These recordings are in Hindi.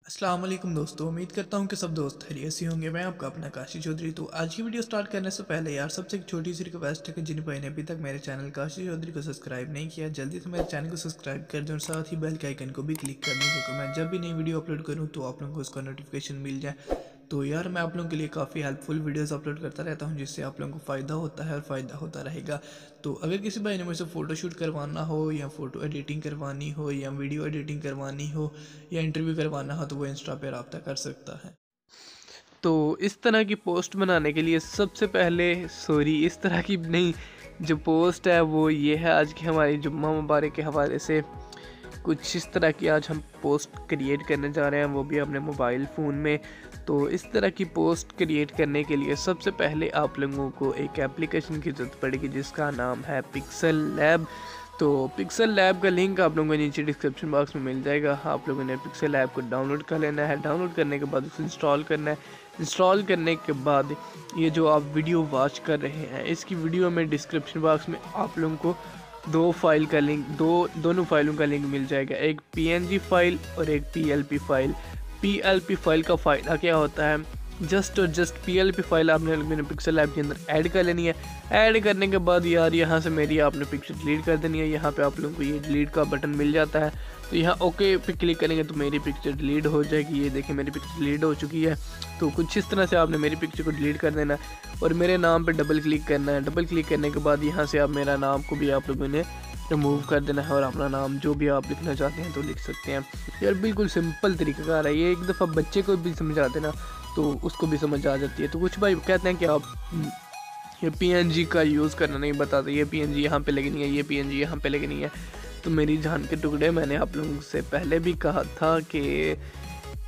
अस्सलाम वालेकुम दोस्तों, उम्मीद करता हूँ कि सब दोस्त खैरियत से होंगे। मैं आपका अपना काशी चौधरी। तो आज की वीडियो स्टार्ट करने से पहले यार सबसे एक छोटी सी रिक्वेस्ट है कि जिन भाई ने अभी तक मेरे चैनल काशी चौधरी को सब्सक्राइब नहीं किया, जल्दी से मेरे चैनल को सब्सक्राइब कर दें और साथ ही बेल के आइकन को भी क्लिक कर दें, क्योंकि मैं जब भी नई वीडियो अपलोड करूँ तो आप लोगों को उसका नोटिफिकेशन मिल जाए। तो यार मैं आप लोगों के लिए काफ़ी हेल्पफुल वीडियोस अपलोड करता रहता हूँ, जिससे आप लोगों को फ़ायदा होता है और फ़ायदा होता रहेगा। तो अगर किसी भाई ने मुझसे फ़ोटोशूट करवाना हो या फ़ोटो एडिटिंग करवानी हो या वीडियो एडिटिंग करवानी हो या इंटरव्यू करवाना हो, तो वो इंस्टा पे रब्ता कर सकता है। तो इस तरह की पोस्ट बनाने के लिए सबसे पहले इस तरह की नहीं, जो पोस्ट है वो ये है आज की हमारी जुम्मा मुबारक के हवाले से कुछ इस तरह की आज हम पोस्ट क्रिएट करने जा रहे हैं, वो भी अपने मोबाइल फ़ोन में। तो इस तरह की पोस्ट क्रिएट करने के लिए सबसे पहले आप लोगों को एक एप्लीकेशन की ज़रूरत पड़ेगी जिसका नाम है पिक्सल लैब। तो पिक्सल लैब का लिंक आप लोगों को नीचे डिस्क्रिप्शन बॉक्स में मिल जाएगा। आप लोगों ने पिक्सल लैब को डाउनलोड कर लेना है। डाउनलोड करने के बाद उसे इंस्टॉल करना है। इंस्टॉल करने के बाद ये जो आप वीडियो वॉच कर रहे हैं, इसकी वीडियो में डिस्क्रिप्शन बॉक्स में आप लोगों को दोनों फाइलों का लिंक मिल जाएगा, एक PNG फाइल और एक PLP फाइल। PLP फाइल का फ़ायदा क्या होता है, जस्ट PLP फाइल आपने मेरे पिक्सल ऐप के अंदर ऐड कर लेनी है। ऐड करने के बाद यार यहाँ से मेरी आपने पिक्चर डिलीट कर देनी है। यहाँ पे आप लोगों को ये डिलीट का बटन मिल जाता है, तो यहाँ ओके पे क्लिक करेंगे तो मेरी पिक्चर डिलीट हो जाएगी। ये देखिए मेरी पिक्चर डिलीट हो चुकी है। तो कुछ इस तरह से आपने मेरी पिक्चर को डिलीट कर देना है और मेरे नाम पे डबल क्लिक करना है। डबल क्लिक करने के बाद यहाँ से आप मेरा नाम को भी आप लोगों ने रिमूव कर देना है और अपना नाम जो भी आप लिखना चाहते हैं तो लिख सकते हैं। यार बिल्कुल सिंपल तरीका है ये, एक दफ़ा बच्चे को भी समझा देना तो उसको भी समझ आ जाती है। तो कुछ भाई कहते हैं कि आप ये PNG का यूज़ करना नहीं बताते, ये PNG यहाँ पे लगनी है, ये PNG यहाँ पे लगनी है। तो मेरी जान के टुकड़े, मैंने आप लोगों से पहले भी कहा था कि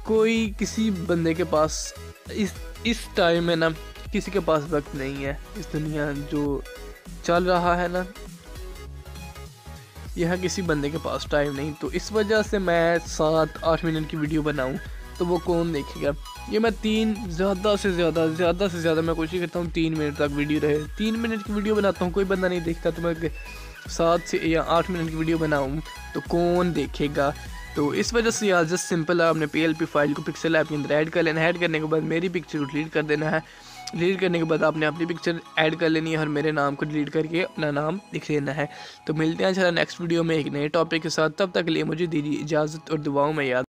कोई किसी बंदे के पास इस टाइम में ना किसी के पास वक्त नहीं है। इस दुनिया जो चल रहा है ना, यहाँ किसी बंदे के पास टाइम नहीं। तो इस वजह से मैं 7-8 मिनट की वीडियो बनाऊँ तो वो कौन देखेगा। ये मैं ज़्यादा से ज़्यादा मैं कोशिश करता हूँ 3 मिनट तक वीडियो रहे। 3 मिनट की वीडियो बनाता हूँ, कोई बंदा नहीं देखता। तो मैं 7 से या 8 मिनट की वीडियो बनाऊँ तो कौन देखेगा। तो इस वजह से यार जस्ट सिंपल आपने PLP फाइल को पिक्सल ऐप के अंदर ऐड कर लेना है। ऐड करने के बाद मेरी पिक्चर को डिलीट कर देना है। डिलीट करने के बाद आपने अपनी पिक्चर ऐड कर लेनी है और मेरे नाम को डिलीट करके अपना नाम लिख लेना है। तो मिलते हैं इंशाल्लाह नेक्स्ट वीडियो में एक नए टॉपिक के साथ। तब तक के लिए मुझे दीजिए इजाज़त और दुआओं में याद।